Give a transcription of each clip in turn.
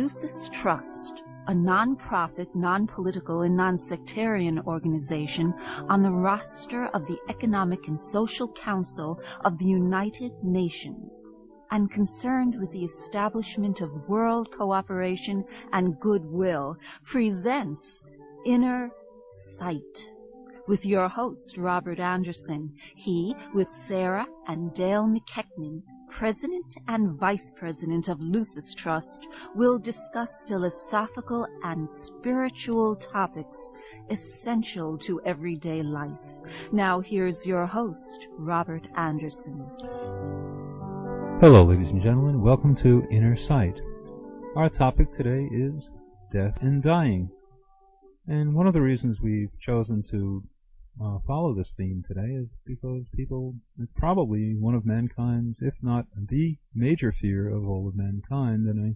Lucis Trust, a non-profit, non-political, and non-sectarian organization on the roster of the Economic and Social Council of the United Nations, and concerned with the establishment of world cooperation and goodwill, presents Inner Sight with your host, Robert Anderson. He, with Sarah and Dale McKechnie, President and Vice President of Lucis Trust, will discuss philosophical and spiritual topics essential to everyday life. Now here's your host, Robert Anderson. Hello, ladies and gentlemen. Welcome to Inner Sight. Our topic today is death and dying. And one of the reasons we've chosen to follow this theme today is because it's probably one of mankind's, if not the major fear of all of mankind, and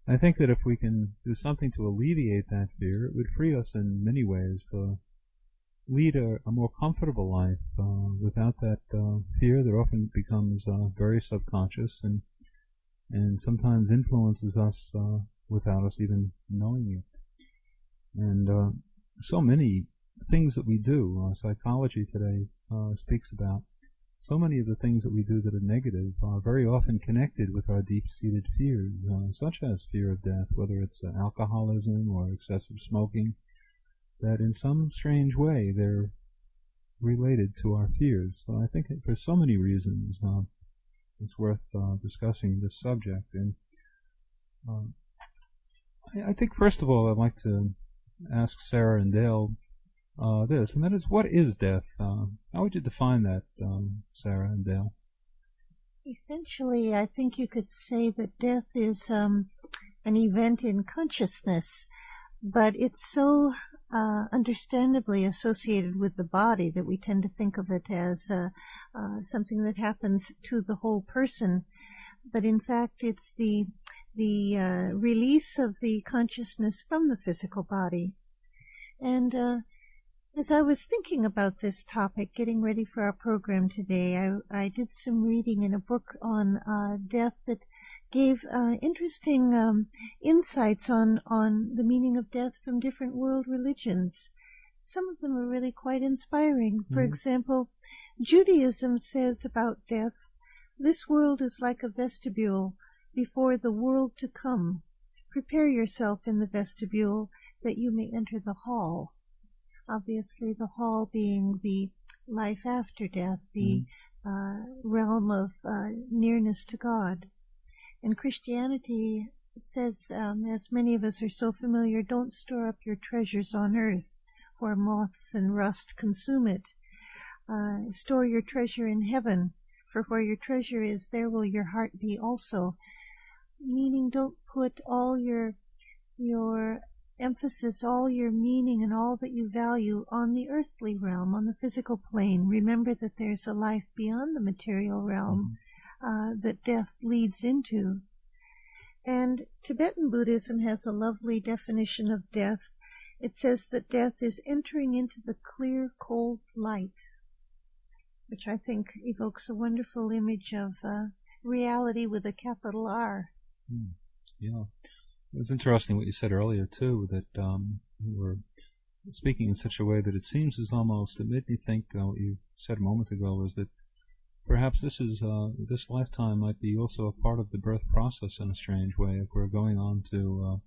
I think that if we can do something to alleviate that fear, it would free us in many ways to lead a more comfortable life without that fear that often becomes very subconscious and sometimes influences us without us even knowing it. And so many things that we do, psychology today speaks about so many of the things that we do that are negative are very often connected with our deep-seated fears, such as fear of death, whether it's alcoholism or excessive smoking, that in some strange way they're related to our fears. So I think for so many reasons it's worth discussing this subject. And I think first of all I'd like to ask Sarah and Dale this, and that is, what is death? How would you define that, Sarah and Dale? Essentially, I think you could say that death is an event in consciousness, but it's so understandably associated with the body that we tend to think of it as something that happens to the whole person. But in fact, it's the release of the consciousness from the physical body. And as I was thinking about this topic, getting ready for our program today, I did some reading in a book on death that gave interesting insights on the meaning of death from different world religions. Some of them are really quite inspiring. For example, Judaism says about death, "This world is like a vestibule before the world to come. Prepare yourself in the vestibule that you may enter the hall." Obviously, the hall being the life after death, the realm of nearness to God. And Christianity says, as many of us are so familiar, don't store up your treasures on earth, where moths and rust consume it. Store your treasure in heaven, for where your treasure is, there will your heart be also. Meaning, don't put all your emphasis, all your meaning, and all that you value on the earthly realm, on the physical plane. Remember that there's a life beyond the material realm that death leads into. And Tibetan Buddhism has a lovely definition of death. It says that death is entering into the clear, cold light, which I think evokes a wonderful image of reality with a capital R. Yeah. It was interesting what you said earlier, too, that you were speaking in such a way that it seems as almost, it made me think, what you said a moment ago, was that perhaps this lifetime might be also a part of the birth process in a strange way, if we're going on to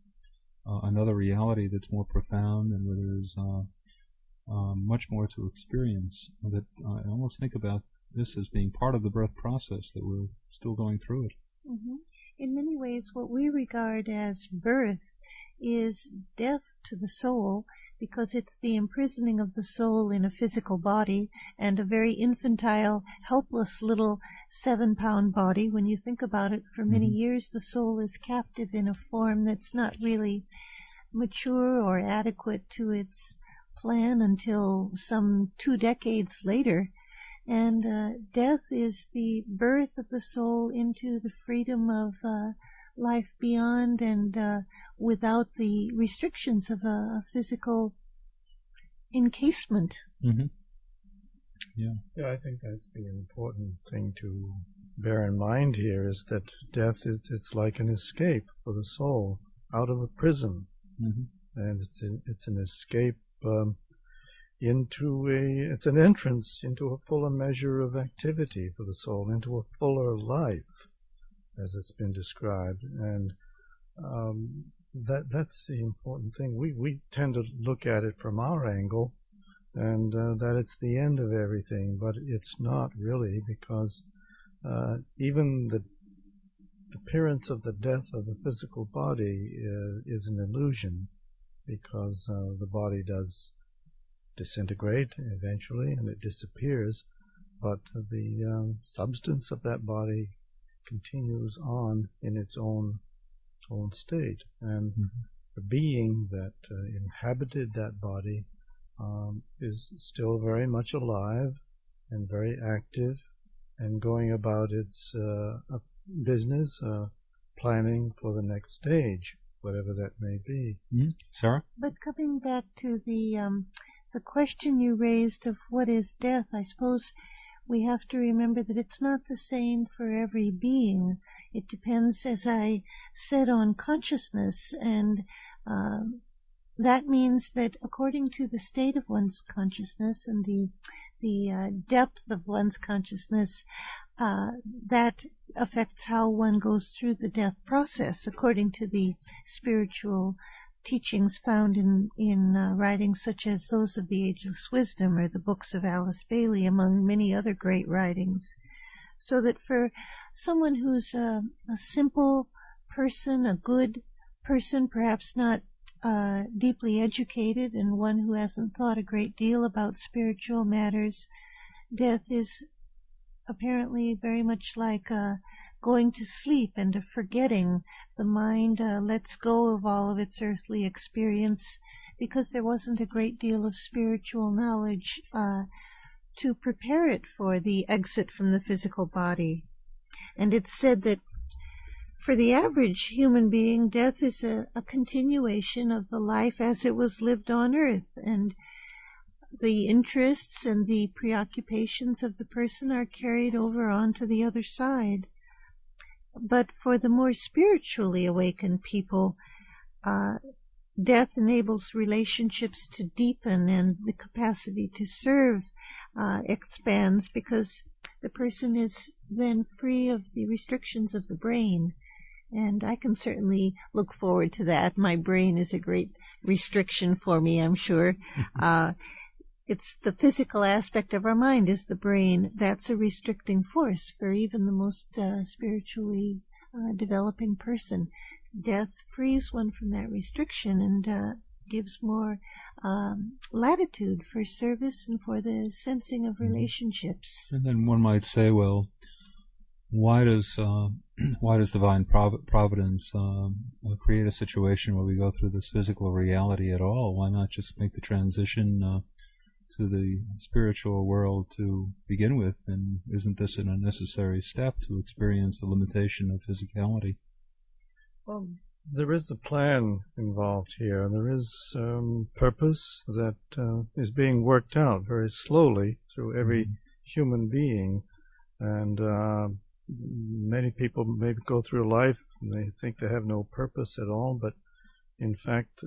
another reality that's more profound and where there's much more to experience. That I almost think about this as being part of the birth process, that we're still going through it. Mm-hmm. In many ways, what we regard as birth is death to the soul, because it's the imprisoning of the soul in a physical body, and a very infantile, helpless little 7-pound body. When you think about it, for many years the soul is captive in a form that's not really mature or adequate to its plan until some 2 decades later. And death is the birth of the soul into the freedom of life beyond, and without the restrictions of a physical encasement. Yeah, I think that's the important thing to bear in mind here, is that death it's like an escape for the soul. out of a prison, Mm-hmm. and it's an escape it's an entrance into a fuller measure of activity for the soul, into a fuller life, as it's been described. And that's the important thing. We tend to look at it from our angle, and that it's the end of everything, but it's not really, because even the appearance of the death of the physical body is an illusion, because the body does disintegrate eventually and it disappears, but the substance of that body continues on in its own state, and the being that inhabited that body is still very much alive and very active and going about its business, planning for the next stage, whatever that may be. Mm-hmm. Sarah? But coming back to the question you raised of what is death, I suppose we have to remember that it's not the same for every being. It depends, as I said, on consciousness, and that means that according to the state of one's consciousness and the depth of one's consciousness, that affects how one goes through the death process, according to the spiritual teachings found in writings such as those of the Ageless Wisdom or the books of Alice Bailey, among many other great writings. So that for someone who's a simple person, a good person, perhaps not deeply educated, and one who hasn't thought a great deal about spiritual matters, death is apparently very much like going to sleep and forgetting. The mind lets go of all of its earthly experience because there wasn't a great deal of spiritual knowledge to prepare it for the exit from the physical body. And it's said that for the average human being, death is a continuation of the life as it was lived on earth, and the interests and the preoccupations of the person are carried over onto the other side. But for the more spiritually awakened people, death enables relationships to deepen, and the capacity to serve expands, because the person is then free of the restrictions of the brain. And I can certainly look forward to that. My brain is a great restriction for me, I'm sure. It's the physical aspect of our mind is the brain. That's a restricting force for even the most spiritually developing person. Death frees one from that restriction and gives more latitude for service and for the sensing of relationships. And then one might say, well, why does divine providence create a situation where we go through this physical reality at all? Why not just make the transition to the spiritual world to begin with? And isn't this an unnecessary step to experience the limitation of physicality? Well, there is a plan involved here. There is purpose that is being worked out very slowly through every human being. And many people maybe go through life and they think they have no purpose at all, but in fact,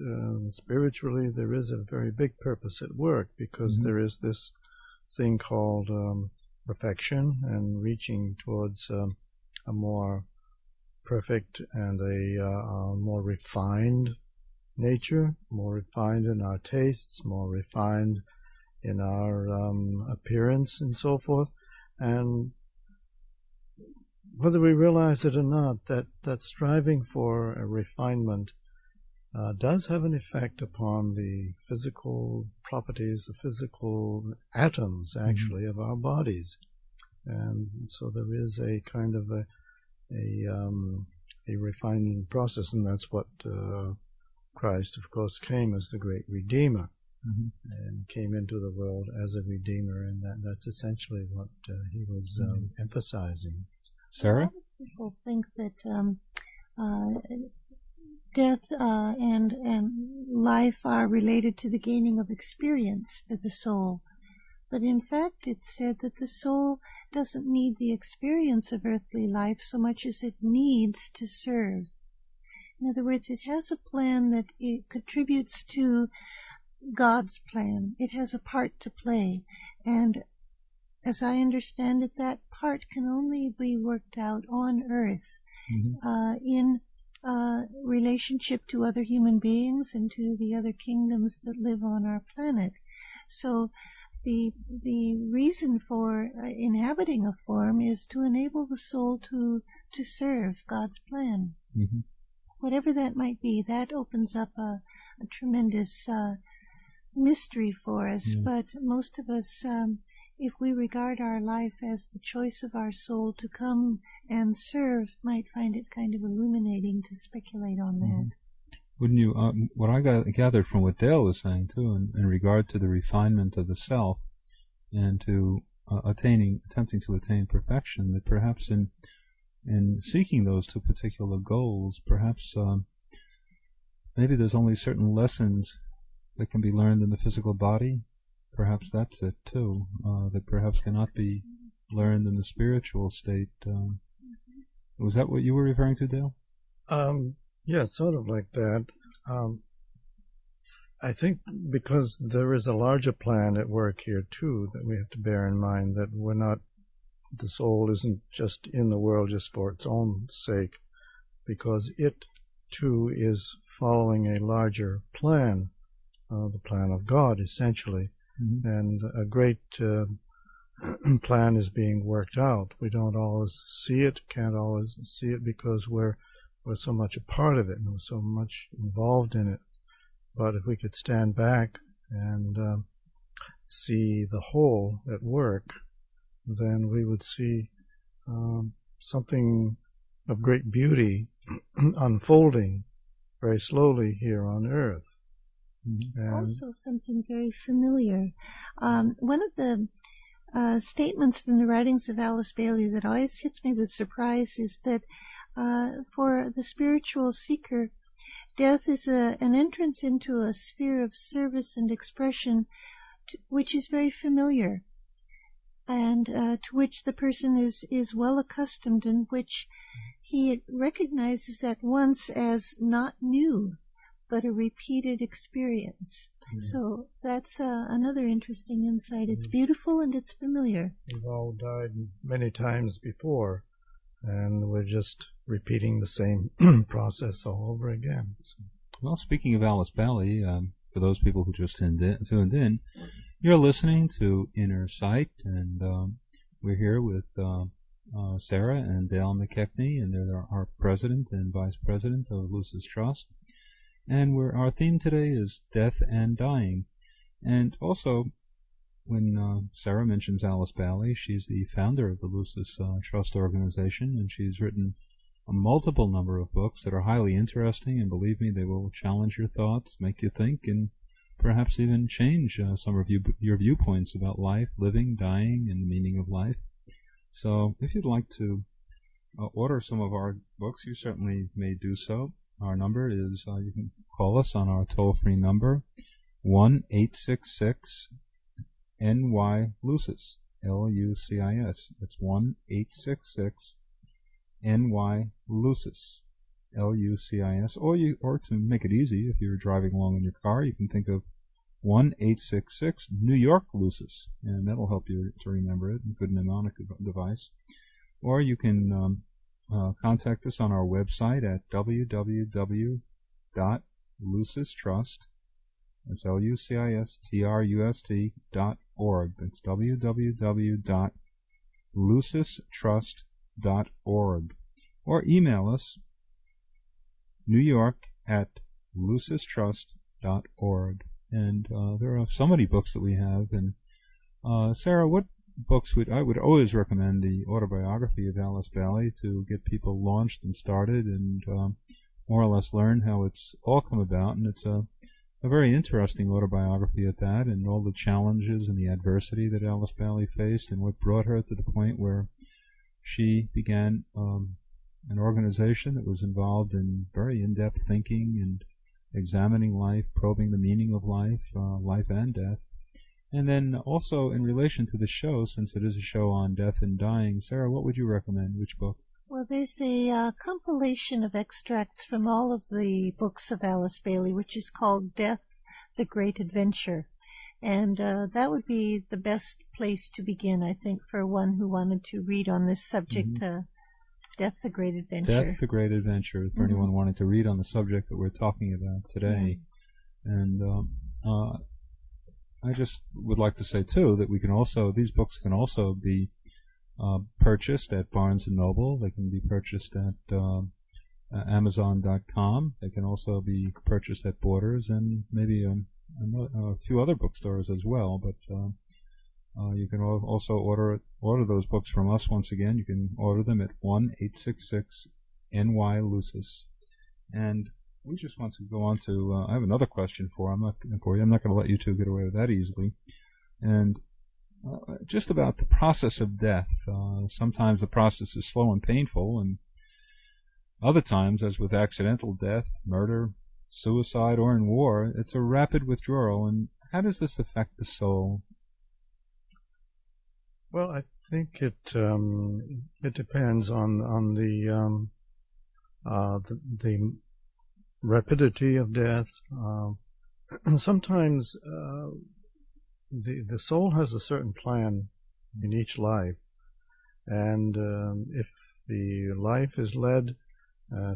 spiritually, there is a very big purpose at work, because there is this thing called perfection, and reaching towards a more perfect and a more refined nature, more refined in our tastes, more refined in our appearance and so forth. And whether we realize it or not, that striving for a refinement does have an effect upon the physical properties, the physical atoms, actually, of our bodies. And so there is a kind of a refining process, and that's what Christ, of course, came as the great Redeemer, and came into the world as a Redeemer, and that's essentially what he was emphasizing. Sarah? People think that death and life are related to the gaining of experience for the soul. But in fact, it's said that the soul doesn't need the experience of earthly life so much as it needs to serve. In other words, it has a plan that it contributes to God's plan. It has a part to play. And as I understand it, that part can only be worked out on Earth in relationship to other human beings and to the other kingdoms that live on our planet. So the reason for inhabiting a form is to enable the soul to serve God's plan. Mm-hmm. Whatever that might be, that opens up a tremendous mystery for us. But most of us, if we regard our life as the choice of our soul to come and serve, might find it kind of illuminating to speculate on that. Wouldn't you? What I gathered from what Dale was saying too, in regard to the refinement of the self, and to attempting to attain perfection, that perhaps in seeking those two particular goals, perhaps maybe there's only certain lessons that can be learned in the physical body. Perhaps that's it too, that perhaps cannot be learned in the spiritual state. Was that what you were referring to, Dale? Yeah, sort of like that. I think because there is a larger plan at work here too that we have to bear in mind, that the soul isn't just in the world just for its own sake, because it too is following a larger plan, the plan of God essentially. And a great plan is being worked out. We don't always see it, can't always see it, because we're so much a part of it and we're so much involved in it. But if we could stand back and see the whole at work, then we would see something of great beauty unfolding very slowly here on Earth. Also something very familiar. One of the statements from the writings of Alice Bailey that always hits me with surprise is that for the spiritual seeker, death is an entrance into a sphere of service and expression which is very familiar, and to which the person is well accustomed, and which he recognizes at once as not new, but a repeated experience. So that's another interesting insight. It's beautiful and it's familiar. We've all died many times before, and we're just repeating the same process all over again. Well, speaking of Alice Bailey, for those people who just tuned in, you're listening to Inner Sight, and we're here with Sarah and Dale McKechnie, and they're our president and vice president of Lucis Trust. And our theme today is death and dying. And also, when Sarah mentions Alice Bailey, she's the founder of the Lucis Trust organization, and she's written a multiple number of books that are highly interesting, and believe me, they will challenge your thoughts, make you think, and perhaps even change some of your viewpoints about life, living, dying, and the meaning of life. So if you'd like to order some of our books, you certainly may do so. Our number is, you can call us on our toll-free number, 1-866-NY-LUCIS, L-U-C-I-S. That's 1-866-NY-LUCIS, L-U-C-I-S. Or to make it easy, if you're driving along in your car, you can think of 1-866-New-York-LUCIS, and that'll help you to remember it, a good mnemonic device. Or you can contact us on our website at www.lucistrust, that's LUCISTRUST.org. That's www.lucistrust.org. Or email us, newyork@lucistrust.org. And there are so many books that we have. And Sarah, what books I would always recommend the autobiography of Alice Bailey to get people launched and started, and more or less learn how it's all come about. And it's a very interesting autobiography at that, and all the challenges and the adversity that Alice Bailey faced, and what brought her to the point where she began an organization that was involved in very in-depth thinking and examining life, probing the meaning of life, life and death. And then also in relation to the show, since it is a show on death and dying, Sarah, what would you recommend? Which book? Well, there's a compilation of extracts from all of the books of Alice Bailey, which is called Death, the Great Adventure. And that would be the best place to begin, I think, for one who wanted to read on this subject, Death, the Great Adventure. Death, the Great Adventure, for anyone wanting to read on the subject that we're talking about today. And I just would like to say, too, that we can also, these books can also be purchased at Barnes & Noble. They can be purchased at Amazon.com. They can also be purchased at Borders and maybe a few other bookstores as well. But you can also order those books from us. Once again, you can order them at 1-866-NY-LUCIS. And we just want to go on to, I have another question for you. I'm not going to let you two get away with that easily. And just about the process of death. Sometimes the process is slow and painful, and other times, as with accidental death, murder, suicide, or in war, it's a rapid withdrawal. And how does this affect the soul? Well, I think it depends on the rapidity of death. Sometimes the soul has a certain plan in each life, and if the life is led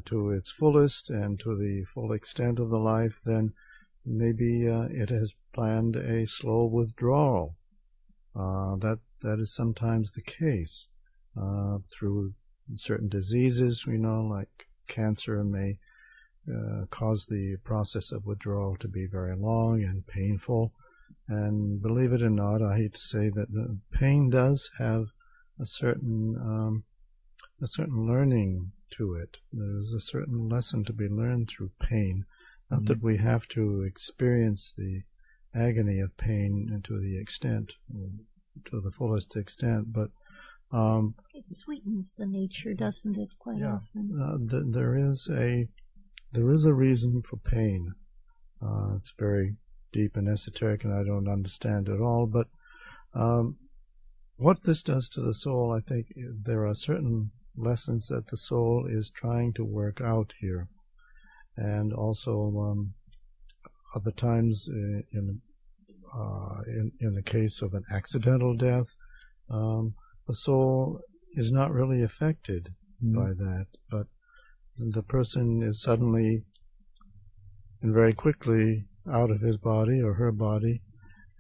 to its fullest and to the full extent of the life, then maybe it has planned a slow withdrawal. That is sometimes the case through certain diseases. We know, like cancer may cause the process of withdrawal to be very long and painful. And believe it or not, I hate to say that the pain does have a certain learning to it. There's a certain lesson to be learned through pain. Not that we have to experience the agony of pain to the extent, to the fullest extent, but it sweetens the nature, doesn't it? Quite often. There is a reason for pain. It's very deep and esoteric, and I don't understand it all. But what this does to the soul, I think there are certain lessons that the soul is trying to work out here, and also other times in the case of an accidental death, the soul is not really affected by that, but the person is suddenly and very quickly out of his body or her body,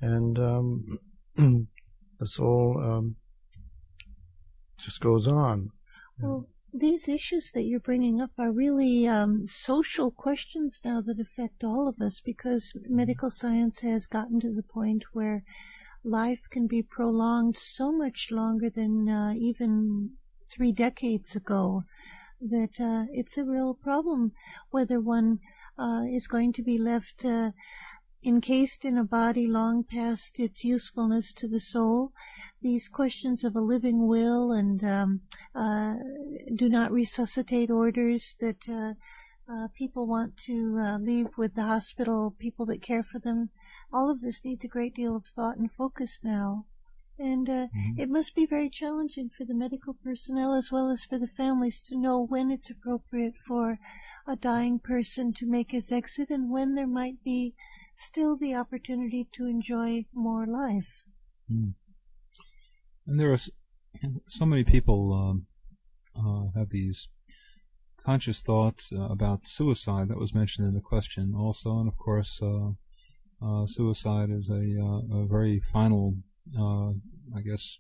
and the soul just goes on. Well, these issues that you're bringing up are really social questions now that affect all of us, because medical science has gotten to the point where life can be prolonged so much longer than even 3 decades ago, that it's a real problem whether one is going to be left encased in a body long past its usefulness to the soul. These questions of a living will and do not resuscitate orders that people want to leave with the hospital people that care for them. All of this needs a great deal of thought and focus now. And it must be very challenging for the medical personnel as well as for the families to know when it's appropriate for a dying person to make his exit and when there might be still the opportunity to enjoy more life. And there are so many people have these conscious thoughts about suicide. That was mentioned in the question also, and of course suicide is a very final I guess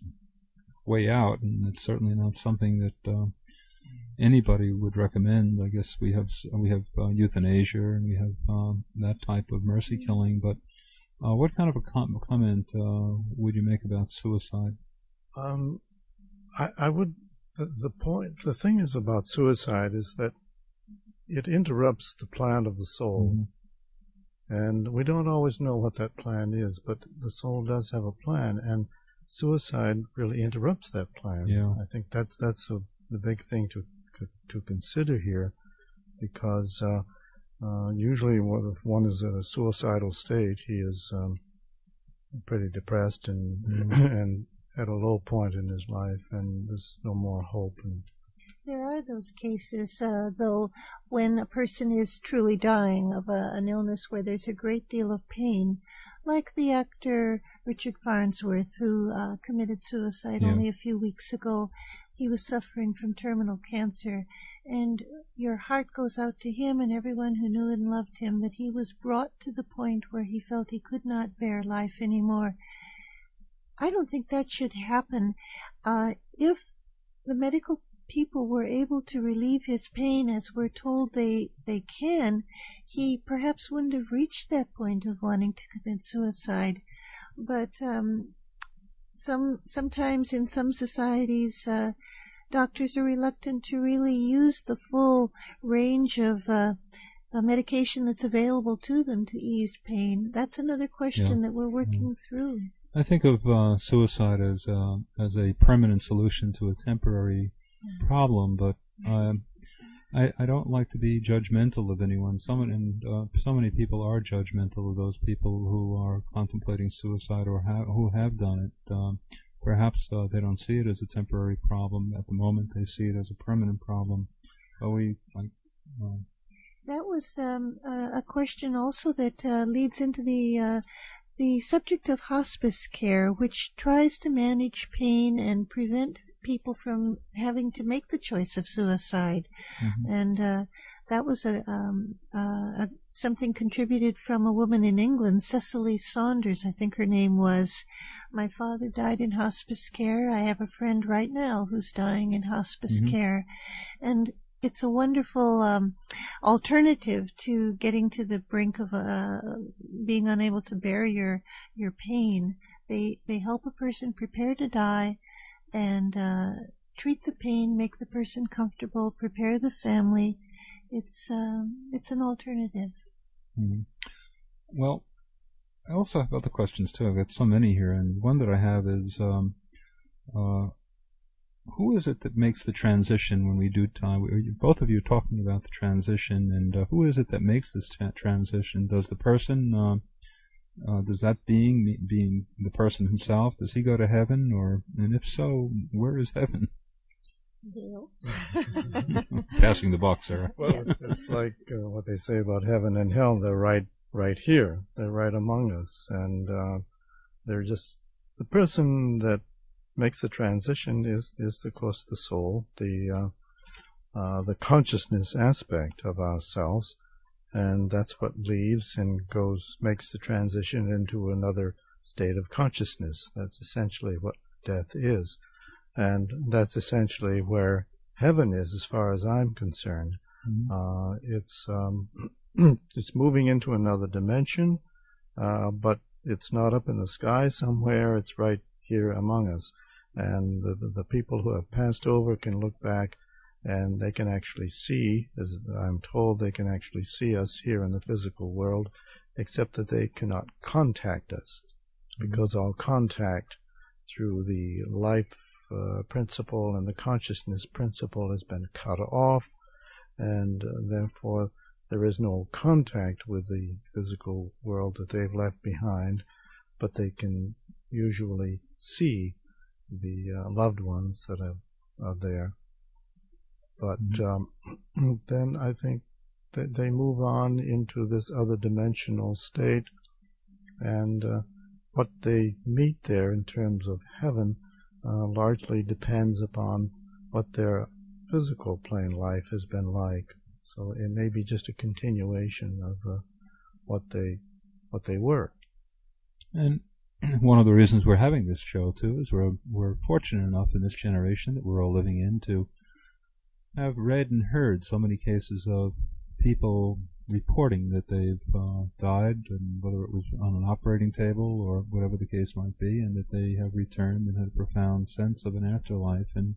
way out, and it's certainly not something that anybody would recommend. I guess we have euthanasia, and we have that type of mercy killing. But what kind of a comment would you make about suicide? I would. The thing is about suicide is that it interrupts the plan of the soul, and we don't always know what that plan is. But the soul does have a plan, and suicide really interrupts that plan. Yeah. I think that's the big thing to consider here, because usually if one is in a suicidal state, he is pretty depressed and and at a low point in his life, and there's no more hope and There are those cases, though, when a person is truly dying of an illness where there's a great deal of pain, like the actor Richard Farnsworth, who committed suicide only a few weeks ago. He was suffering from terminal cancer, and your heart goes out to him and everyone who knew and loved him, that he was brought to the point where he felt he could not bear life anymore. I don't think that should happen. If the medical people were able to relieve his pain as we're told they can, he perhaps wouldn't have reached that point of wanting to commit suicide. But sometimes in some societies, doctors are reluctant to really use the full range of medication that's available to them to ease pain. That's another question that we're working through. I think of suicide as a permanent solution to a temporary problem, but I don't like to be judgmental of anyone. So many people are judgmental of those people who are contemplating suicide or who have done it. Perhaps they don't see it as a temporary problem at the moment. They see it as a permanent problem. But that was a question also that leads into the subject of hospice care, which tries to manage pain and prevent people from having to make the choice of suicide. And that was something contributed from a woman in England, Cecily Saunders, I think her name was. My father died in hospice care. I have a friend right now who's dying in hospice care. And it's a wonderful alternative to getting to the brink of being unable to bear your pain. They help a person prepare to die and treat the pain, make the person comfortable, prepare the family. It's an alternative. Well, I also have other questions too. I've got so many here, and one that I have is who is it that makes the transition when we do time? Both of you are talking about the transition, and who is it that makes this transition? Does the person, does that being the person himself, does he go to heaven, and if so, where is heaven? Passing the buck, Sarah. Well, it's like what they say about heaven and hell. They're right here. They're right among us, and they're just the person that makes the transition is of course the soul, the consciousness aspect of ourselves, and that's what leaves and makes the transition into another state of consciousness. That's essentially what death is, and that's essentially where heaven is, as far as I'm concerned. It's moving into another dimension, but it's not up in the sky somewhere. It's right here among us, and the people who have passed over can look back and they can actually see, as I'm told, they can actually see us here in the physical world, except that they cannot contact us, because all contact through the life principle and the consciousness principle has been cut off, and therefore there is no contact with the physical world that they've left behind, but they can usually see the loved ones that are there. But then I think that they move on into this other dimensional state, and what they meet there in terms of heaven largely depends upon what their physical plane life has been like. So it may be just a continuation of what they were. And one of the reasons we're having this show too is we're fortunate enough in this generation that we're all living in to have read and heard so many cases of people reporting that they've died, and whether it was on an operating table or whatever the case might be, and that they have returned and had a profound sense of an afterlife. And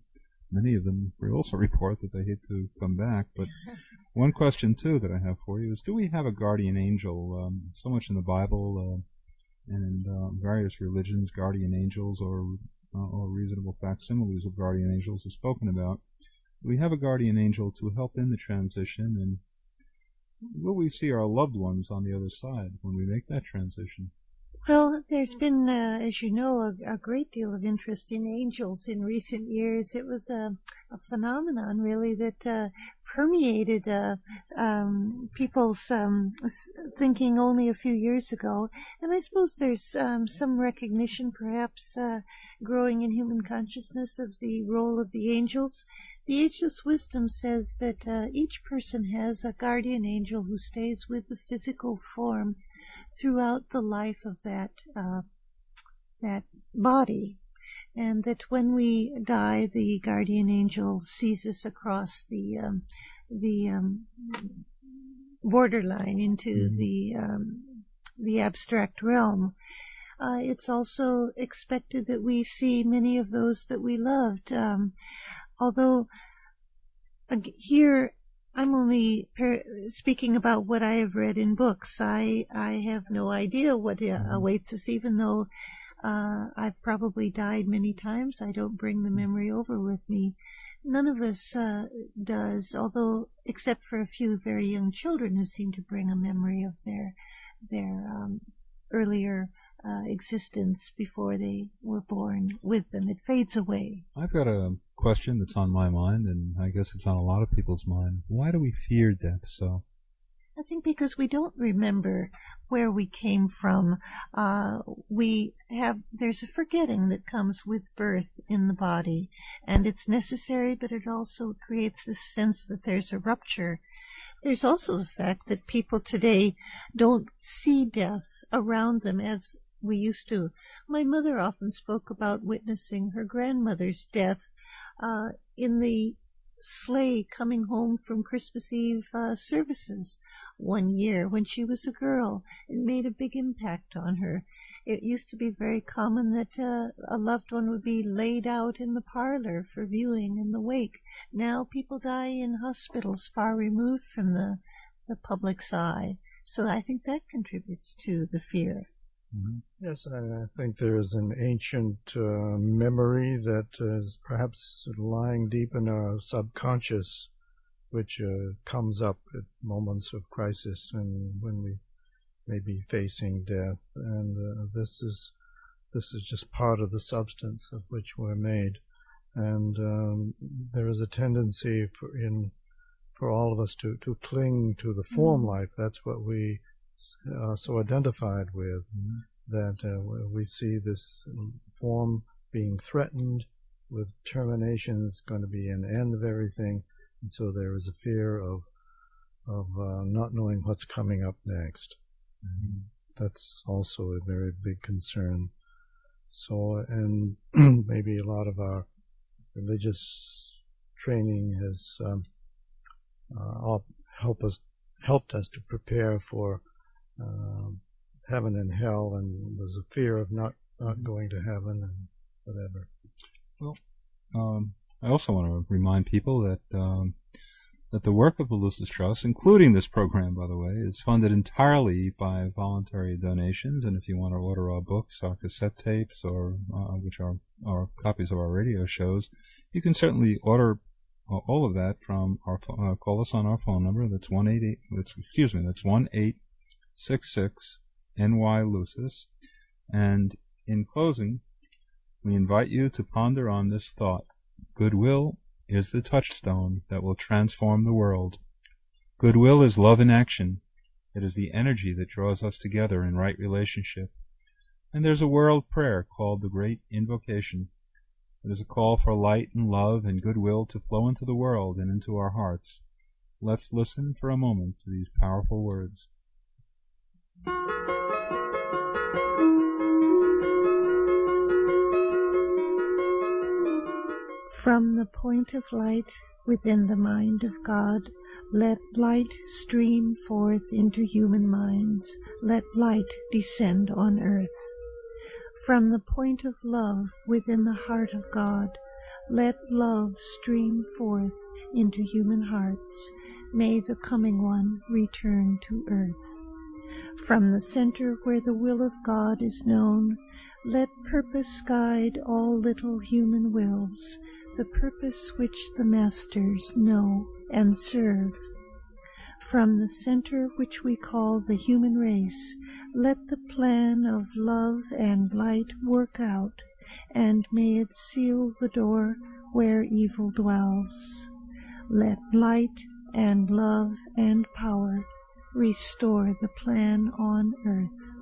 many of them also report that they hate to come back. But one question too that I have for you is, do we have a guardian angel? So much in the Bible and various religions, guardian angels or reasonable facsimiles of guardian angels is spoken about. Do we have a guardian angel to help in the transition, and will we see our loved ones on the other side when we make that transition? Well, there's been, as you know, a great deal of interest in angels in recent years. It was a phenomenon, really, that permeated people's thinking only a few years ago. And I suppose there's some recognition, perhaps, growing in human consciousness of the role of the angels. The ageless wisdom says that each person has a guardian angel who stays with the physical form throughout the life of that body, and that when we die, the guardian angel sees us across the borderline into the abstract realm. It's also expected that we see many of those that we loved, although here I'm only speaking about what I have read in books. I have no idea what awaits us, even though I've probably died many times. I don't bring the memory over with me. None of us does, although except for a few very young children who seem to bring a memory of their earlier existence before they were born with them. It fades away. I've got a question that's on my mind, and I guess it's on a lot of people's mind. Why do we fear death so? I think because we don't remember where we came from. There's a forgetting that comes with birth in the body, and it's necessary, but it also creates this sense that there's a rupture. There's also the fact that people today don't see death around them as we used to. My mother often spoke about witnessing her grandmother's death in the sleigh coming home from Christmas Eve services one year when she was a girl. It made a big impact on her. It used to be very common that a loved one would be laid out in the parlor for viewing in the wake. Now people die in hospitals far removed from the public's eye. So I think that contributes to the fear. Mm-hmm. Yes, I think there is an ancient memory that is perhaps lying deep in our subconscious, which comes up at moments of crisis and when we may be facing death. And this is just part of the substance of which we're made. And there is a tendency for all of us to cling to the form life. That's what we are so identified with, that we see this form being threatened with termination. It's going to be an end of everything, and so there is a fear of not knowing what's coming up next. That's also a very big concern. So, and maybe a lot of our religious training has helped us to prepare for heaven and hell, and there's a fear of not going to heaven and whatever. Well, I also want to remind people that the work of the Lucis Trust, including this program, by the way, is funded entirely by voluntary donations. And if you want to order our books, our cassette tapes, or which are copies of our radio shows, you can certainly order all of that from our call us on our phone number. That's 1866 NY Lucis. And in closing, we invite you to ponder on this thought: goodwill is the touchstone that will transform the world. Goodwill is love in action. It is the energy that draws us together in right relationship. And there's a world prayer called the Great Invocation. It is a call for light and love and goodwill to flow into the world and into our hearts. Let's listen for a moment to these powerful words. From the point of light within the mind of God, let light stream forth into human minds. Let light descend on earth. From the point of love within the heart of God, let love stream forth into human hearts. May the coming one return to earth. From the center where the will of God is known, let purpose guide all little human wills, the purpose which the masters know and serve. From the center which we call the human race, let the plan of love and light work out, and may it seal the door where evil dwells. Let light and love and power restore the plan on earth.